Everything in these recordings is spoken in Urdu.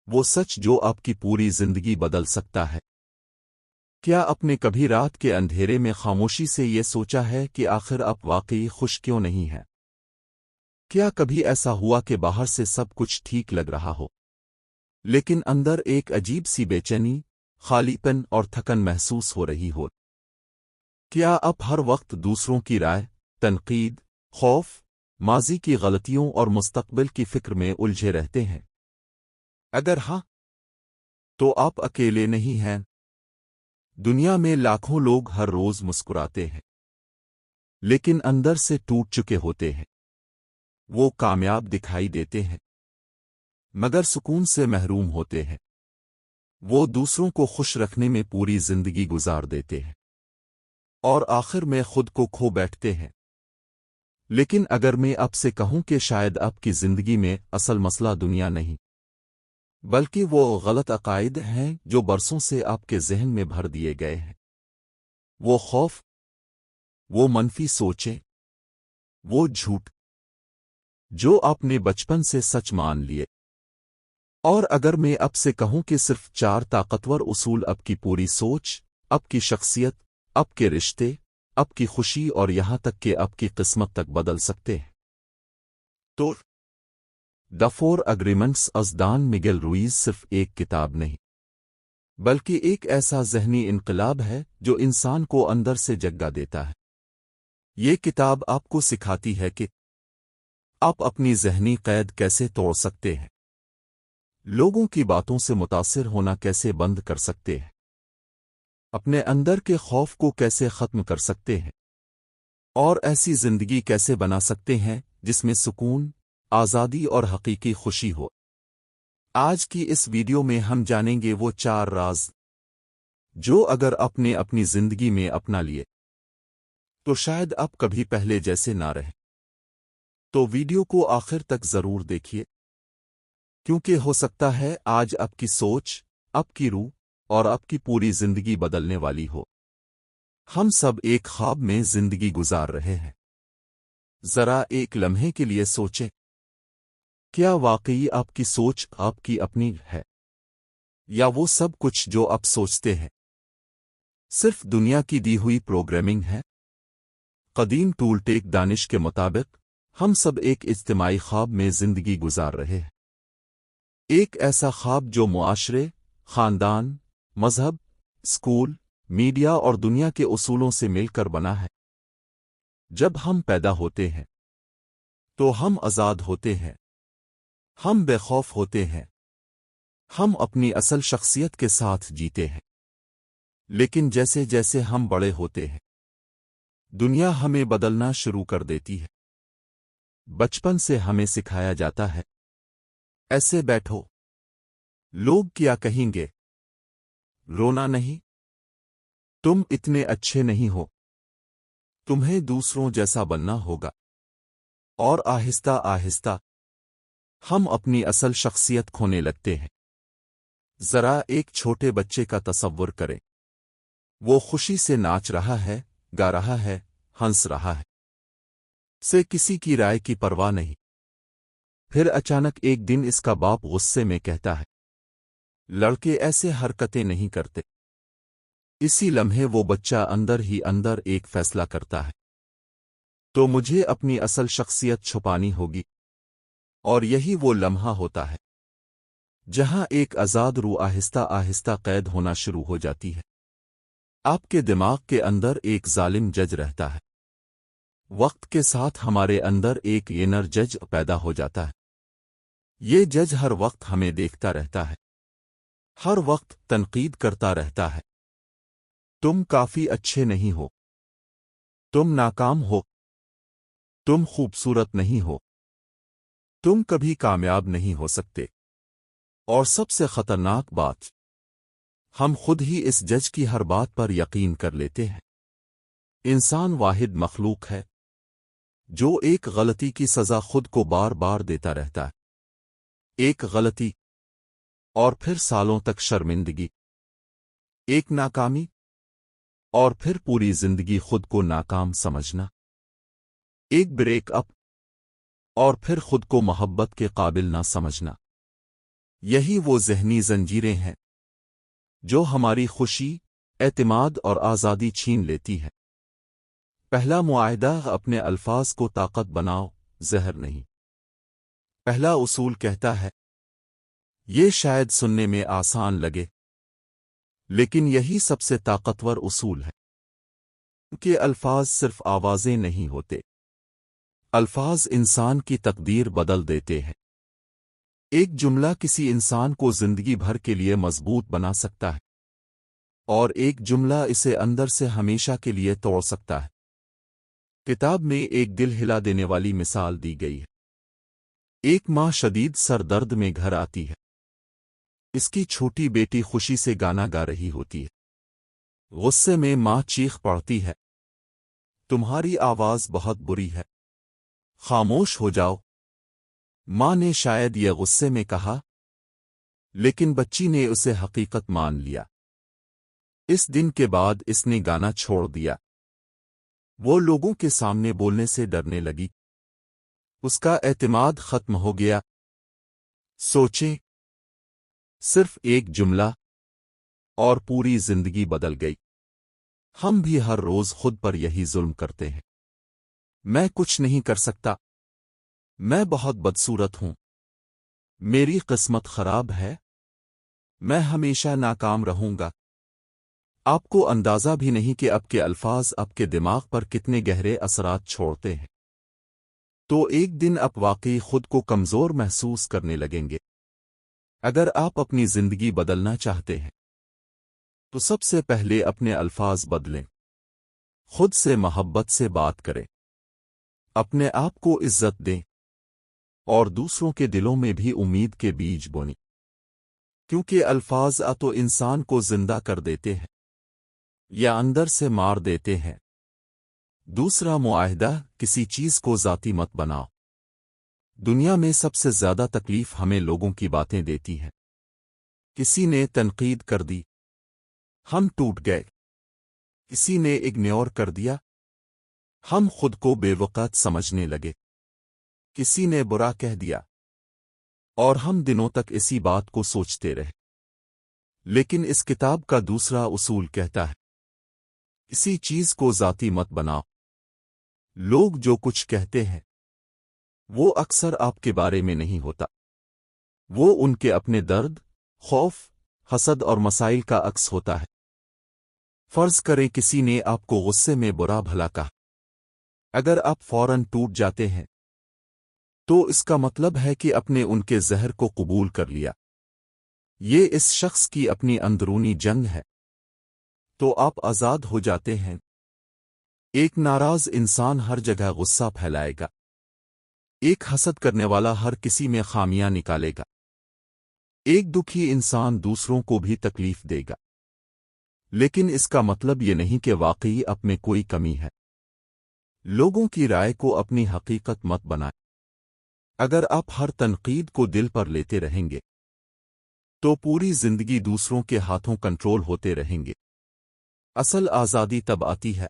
وہ سچ جو آپ کی پوری زندگی بدل سکتا ہے۔ کیا آپ نے کبھی رات کے اندھیرے میں خاموشی سے یہ سوچا ہے کہ آخر آپ واقعی خوش کیوں نہیں ہیں؟ کیا کبھی ایسا ہوا کہ باہر سے سب کچھ ٹھیک لگ رہا ہو، لیکن اندر ایک عجیب سی بے چینی، خالی پن اور تھکن محسوس ہو رہی ہو؟ کیا آپ ہر وقت دوسروں کی رائے، تنقید، خوف، ماضی کی غلطیوں اور مستقبل کی فکر میں الجھے رہتے ہیں؟ اگر ہاں، تو آپ اکیلے نہیں ہیں۔ دنیا میں لاکھوں لوگ ہر روز مسکراتے ہیں، لیکن اندر سے ٹوٹ چکے ہوتے ہیں۔ وہ کامیاب دکھائی دیتے ہیں، مگر سکون سے محروم ہوتے ہیں۔ وہ دوسروں کو خوش رکھنے میں پوری زندگی گزار دیتے ہیں، اور آخر میں خود کو کھو بیٹھتے ہیں۔ لیکن اگر میں آپ سے کہوں کہ شاید آپ کی زندگی میں اصل مسئلہ دنیا نہیں، بلکہ وہ غلط عقائد ہیں جو برسوں سے آپ کے ذہن میں بھر دیے گئے ہیں، وہ خوف، وہ منفی سوچیں، وہ جھوٹ جو آپ نے بچپن سے سچ مان لیے، اور اگر میں آپ سے کہوں کہ صرف 4 طاقتور اصول آپ کی پوری سوچ، آپ کی شخصیت، آپ کے رشتے، آپ کی خوشی اور یہاں تک کہ آپ کی قسمت تک بدل سکتے ہیں، تو دی 4 اگریمنٹس از ڈان میگل رویز صرف ایک کتاب نہیں، بلکہ ایک ایسا ذہنی انقلاب ہے جو انسان کو اندر سے جگا دیتا ہے۔ یہ کتاب آپ کو سکھاتی ہے کہ آپ اپنی ذہنی قید کیسے توڑ سکتے ہیں، لوگوں کی باتوں سے متاثر ہونا کیسے بند کر سکتے ہیں، اپنے اندر کے خوف کو کیسے ختم کر سکتے ہیں، اور ایسی زندگی کیسے بنا سکتے ہیں جس میں سکون، آزادی اور حقیقی خوشی ہو۔ آج کی اس ویڈیو میں ہم جانیں گے وہ 4 راز جو اگر آپ نے اپنی زندگی میں اپنا لیے تو شاید آپ کبھی پہلے جیسے نہ رہیں۔ تو ویڈیو کو آخر تک ضرور دیکھیے، کیونکہ ہو سکتا ہے آج آپ کی سوچ، آپ کی روح اور آپ کی پوری زندگی بدلنے والی ہو۔ ہم سب ایک خواب میں زندگی گزار رہے ہیں۔ ذرا ایک لمحے کے لیے سوچیں، کیا واقعی آپ کی سوچ آپ کی اپنی ہے، یا وہ سب کچھ جو آپ سوچتے ہیں صرف دنیا کی دی ہوئی پروگرامنگ ہے؟ قدیم ٹولٹیک دانش کے مطابق ہم سب ایک اجتماعی خواب میں زندگی گزار رہے ہیں، ایک ایسا خواب جو معاشرے، خاندان، مذہب، اسکول، میڈیا اور دنیا کے اصولوں سے مل کر بنا ہے۔ جب ہم پیدا ہوتے ہیں تو ہم آزاد ہوتے ہیں، ہم بے خوف ہوتے ہیں، ہم اپنی اصل شخصیت کے ساتھ جیتے ہیں۔ لیکن جیسے جیسے ہم بڑے ہوتے ہیں، دنیا ہمیں بدلنا شروع کر دیتی ہے۔ بچپن سے ہمیں سکھایا جاتا ہے، ایسے بیٹھو، لوگ کیا کہیں گے، رونا نہیں، تم اتنے اچھے نہیں ہو، تمہیں دوسروں جیسا بننا ہوگا۔ اور آہستہ آہستہ ہم اپنی اصل شخصیت کھونے لگتے ہیں۔ ذرا ایک چھوٹے بچے کا تصور کریں، وہ خوشی سے ناچ رہا ہے، گا رہا ہے، ہنس رہا ہے، سے کسی کی رائے کی پرواہ نہیں۔ پھر اچانک ایک دن اس کا باپ غصے میں کہتا ہے، لڑکے ایسے حرکتیں نہیں کرتے۔ اسی لمحے وہ بچہ اندر ہی اندر ایک فیصلہ کرتا ہے، تو مجھے اپنی اصل شخصیت چھپانی ہوگی۔ اور یہی وہ لمحہ ہوتا ہے جہاں ایک آزاد روح آہستہ آہستہ قید ہونا شروع ہو جاتی ہے۔ آپ کے دماغ کے اندر ایک ظالم جج رہتا ہے۔ وقت کے ساتھ ہمارے اندر ایک انر جج پیدا ہو جاتا ہے۔ یہ جج ہر وقت ہمیں دیکھتا رہتا ہے، ہر وقت تنقید کرتا رہتا ہے۔ تم کافی اچھے نہیں ہو، تم ناکام ہو، تم خوبصورت نہیں ہو، تم کبھی کامیاب نہیں ہو سکتے۔ اور سب سے خطرناک بات، ہم خود ہی اس جج کی ہر بات پر یقین کر لیتے ہیں۔ انسان واحد مخلوق ہے جو ایک غلطی کی سزا خود کو بار بار دیتا رہتا ہے۔ ایک غلطی، اور پھر سالوں تک شرمندگی، ایک ناکامی، اور پھر پوری زندگی خود کو ناکام سمجھنا، ایک بریک اپ، اور پھر خود کو محبت کے قابل نہ سمجھنا۔ یہی وہ ذہنی زنجیریں ہیں جو ہماری خوشی، اعتماد اور آزادی چھین لیتی ہے۔ پہلا معاہدہ، اپنے الفاظ کو طاقت بناؤ، زہر نہیں۔ پہلا اصول کہتا ہے، یہ شاید سننے میں آسان لگے، لیکن یہی سب سے طاقتور اصول ہے کہ الفاظ صرف آوازیں نہیں ہوتے، الفاظ انسان کی تقدیر بدل دیتے ہیں۔ ایک جملہ کسی انسان کو زندگی بھر کے لیے مضبوط بنا سکتا ہے، اور ایک جملہ اسے اندر سے ہمیشہ کے لیے توڑ سکتا ہے۔ کتاب میں ایک دل ہلا دینے والی مثال دی گئی ہے۔ ایک ماں شدید سر درد میں گھر آتی ہے۔ اس کی چھوٹی بیٹی خوشی سے گانا گا رہی ہوتی ہے۔ غصے میں ماں چیخ پڑتی ہے، تمہاری آواز بہت بری ہے، خاموش ہو جاؤ۔ ماں نے شاید یہ غصے میں کہا، لیکن بچی نے اسے حقیقت مان لیا۔ اس دن کے بعد اس نے گانا چھوڑ دیا۔ وہ لوگوں کے سامنے بولنے سے ڈرنے لگی۔ اس کا اعتماد ختم ہو گیا۔ سوچیں، صرف ایک جملہ اور پوری زندگی بدل گئی۔ ہم بھی ہر روز خود پر یہی ظلم کرتے ہیں۔ میں کچھ نہیں کر سکتا، میں بہت بدصورت ہوں، میری قسمت خراب ہے، میں ہمیشہ ناکام رہوں گا۔ آپ کو اندازہ بھی نہیں کہ آپ کے الفاظ آپ کے دماغ پر کتنے گہرے اثرات چھوڑتے ہیں۔ تو ایک دن آپ واقعی خود کو کمزور محسوس کرنے لگیں گے۔ اگر آپ اپنی زندگی بدلنا چاہتے ہیں تو سب سے پہلے اپنے الفاظ بدلیں، خود سے محبت سے بات کریں، اپنے آپ کو عزت دیں، اور دوسروں کے دلوں میں بھی امید کے بیج بوئیں، کیونکہ الفاظ تو انسان کو زندہ کر دیتے ہیں یا اندر سے مار دیتے ہیں۔ دوسرا معاہدہ، کسی چیز کو ذاتی مت بناؤ۔ دنیا میں سب سے زیادہ تکلیف ہمیں لوگوں کی باتیں دیتی ہے۔ کسی نے تنقید کر دی، ہم ٹوٹ گئے۔ کسی نے اگنور کر دیا، ہم خود کو بے وقت سمجھنے لگے۔ کسی نے برا کہہ دیا، اور ہم دنوں تک اسی بات کو سوچتے رہے۔ لیکن اس کتاب کا دوسرا اصول کہتا ہے، کسی چیز کو ذاتی مت بناؤ۔ لوگ جو کچھ کہتے ہیں وہ اکثر آپ کے بارے میں نہیں ہوتا، وہ ان کے اپنے درد، خوف، حسد اور مسائل کا عکس ہوتا ہے۔ فرض کریں کسی نے آپ کو غصے میں برا بھلا کہا۔ اگر آپ فوراً ٹوٹ جاتے ہیں تو اس کا مطلب ہے کہ اپنے ان کے زہر کو قبول کر لیا۔ یہ اس شخص کی اپنی اندرونی جنگ ہے، تو آپ آزاد ہو جاتے ہیں۔ ایک ناراض انسان ہر جگہ غصہ پھیلائے گا، ایک حسد کرنے والا ہر کسی میں خامیاں نکالے گا، ایک دکھی انسان دوسروں کو بھی تکلیف دے گا۔ لیکن اس کا مطلب یہ نہیں کہ واقعی آپ میں کوئی کمی ہے۔ لوگوں کی رائے کو اپنی حقیقت مت بنائیں۔ اگر آپ ہر تنقید کو دل پر لیتے رہیں گے تو پوری زندگی دوسروں کے ہاتھوں کنٹرول ہوتے رہیں گے۔ اصل آزادی تب آتی ہے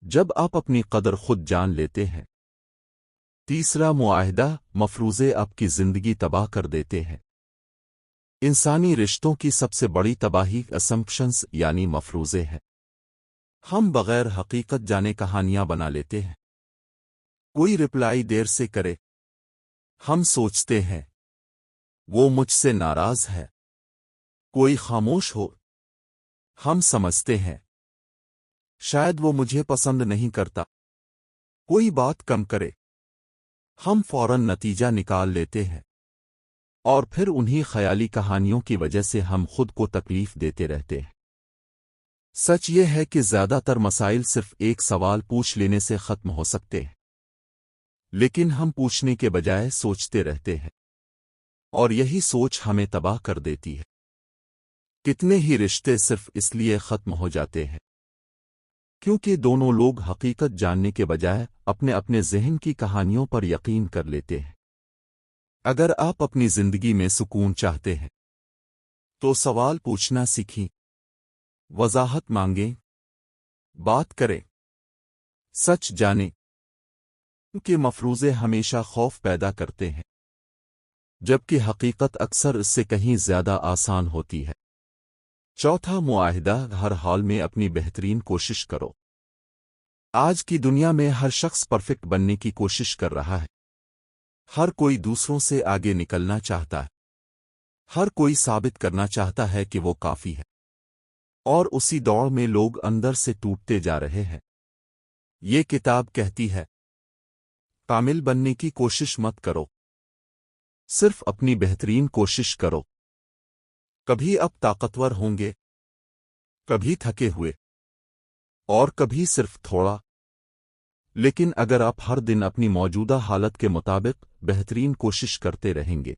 جب آپ اپنی قدر خود جان لیتے ہیں۔ تیسرا معاہدہ، مفروضے آپ کی زندگی تباہ کر دیتے ہیں۔ انسانی رشتوں کی سب سے بڑی تباہی اسمپشنز یعنی مفروضے ہیں۔ ہم بغیر حقیقت جانے کہانیاں بنا لیتے ہیں۔ کوئی رپلائی دیر سے کرے، ہم سوچتے ہیں وہ مجھ سے ناراض ہے۔ کوئی خاموش ہو، ہم سمجھتے ہیں شاید وہ مجھے پسند نہیں کرتا۔ کوئی بات کم کرے، ہم فوراً نتیجہ نکال لیتے ہیں، اور پھر انہی خیالی کہانیوں کی وجہ سے ہم خود کو تکلیف دیتے رہتے ہیں۔ سچ یہ ہے کہ زیادہ تر مسائل صرف ایک سوال پوچھ لینے سے ختم ہو سکتے ہیں، لیکن ہم پوچھنے کے بجائے سوچتے رہتے ہیں، اور یہی سوچ ہمیں تباہ کر دیتی ہے۔ کتنے ہی رشتے صرف اس لیے ختم ہو جاتے ہیں کیونکہ دونوں لوگ حقیقت جاننے کے بجائے اپنے اپنے ذہن کی کہانیوں پر یقین کر لیتے ہیں۔ اگر آپ اپنی زندگی میں سکون چاہتے ہیں تو سوال پوچھنا سیکھیں، وضاحت مانگیں، بات کریں، سچ جانیں، کیونکہ مفروضے ہمیشہ خوف پیدا کرتے ہیں۔ جبکہ حقیقت اکثر اس سے کہیں زیادہ آسان ہوتی ہے۔ چوتھا معاہدہ، ہر حال میں اپنی بہترین کوشش کرو۔ آج کی دنیا میں ہر شخص پرفیکٹ بننے کی کوشش کر رہا ہے۔ ہر کوئی دوسروں سے آگے نکلنا چاہتا ہے۔ ہر کوئی ثابت کرنا چاہتا ہے کہ وہ کافی ہے، اور اسی دوڑ میں لوگ اندر سے ٹوٹتے جا رہے ہیں۔ یہ کتاب کہتی ہے، کامل بننے کی کوشش مت کرو، صرف اپنی بہترین کوشش کرو۔ کبھی آپ طاقتور ہوں گے، کبھی تھکے ہوئے، اور کبھی صرف تھوڑا، لیکن اگر آپ ہر دن اپنی موجودہ حالت کے مطابق بہترین کوشش کرتے رہیں گے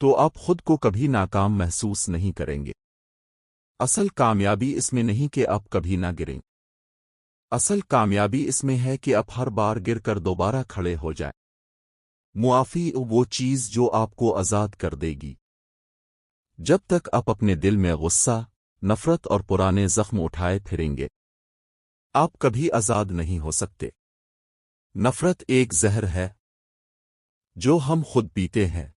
تو آپ خود کو کبھی ناکام محسوس نہیں کریں گے۔ اصل کامیابی اس میں نہیں کہ آپ کبھی نہ گریں، اصل کامیابی اس میں ہے کہ آپ ہر بار گر کر دوبارہ کھڑے ہو جائیں۔ معافی وہ چیز جو آپ کو آزاد کر دے گی۔ جب تک آپ اپنے دل میں غصہ، نفرت اور پرانے زخم اٹھائے پھریں گے، آپ کبھی آزاد نہیں ہو سکتے۔ نفرت ایک زہر ہے جو ہم خود پیتے ہیں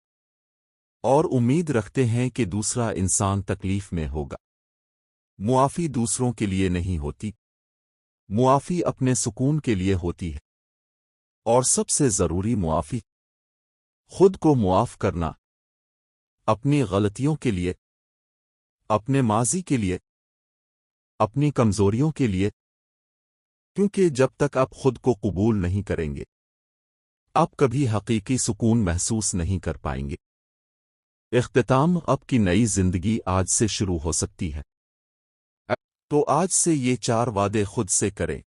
اور امید رکھتے ہیں کہ دوسرا انسان تکلیف میں ہوگا۔ معافی دوسروں کے لیے نہیں ہوتی، معافی اپنے سکون کے لیے ہوتی ہے۔ اور سب سے ضروری معافی، خود کو معاف کرنا، اپنی غلطیوں کے لیے، اپنے ماضی کے لیے، اپنی کمزوریوں کے لیے، کیونکہ جب تک آپ خود کو قبول نہیں کریں گے، آپ کبھی حقیقی سکون محسوس نہیں کر پائیں گے۔ اختتام، آپ کی نئی زندگی آج سے شروع ہو سکتی ہے۔ تو آج سے یہ 4 وعدے خود سے کریں۔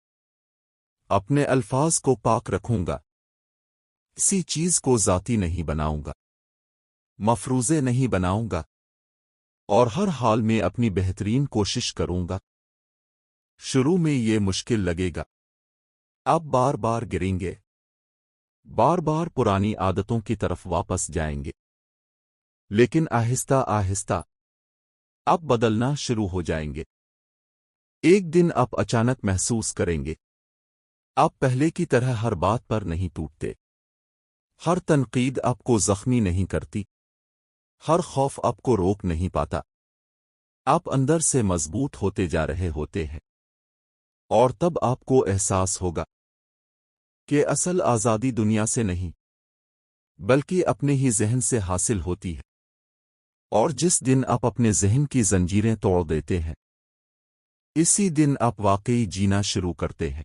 اپنے الفاظ کو پاک رکھوں گا، کسی چیز کو ذاتی نہیں بناؤں گا، مفروضے نہیں بناؤں گا، اور ہر حال میں اپنی بہترین کوشش کروں گا۔ شروع میں یہ مشکل لگے گا، آپ بار بار گریں گے، بار بار پرانی عادتوں کی طرف واپس جائیں گے، لیکن آہستہ آہستہ آپ بدلنا شروع ہو جائیں گے۔ ایک دن آپ اچانک محسوس کریں گے، آپ پہلے کی طرح ہر بات پر نہیں ٹوٹتے، ہر تنقید آپ کو زخمی نہیں کرتی، ہر خوف آپ کو روک نہیں پاتا۔ آپ اندر سے مضبوط ہوتے جا رہے ہوتے ہیں، اور تب آپ کو احساس ہوگا کہ اصل آزادی دنیا سے نہیں بلکہ اپنے ہی ذہن سے حاصل ہوتی ہے۔ اور جس دن آپ اپنے ذہن کی زنجیریں توڑ دیتے ہیں، اسی دن آپ واقعی جینا شروع کرتے ہیں۔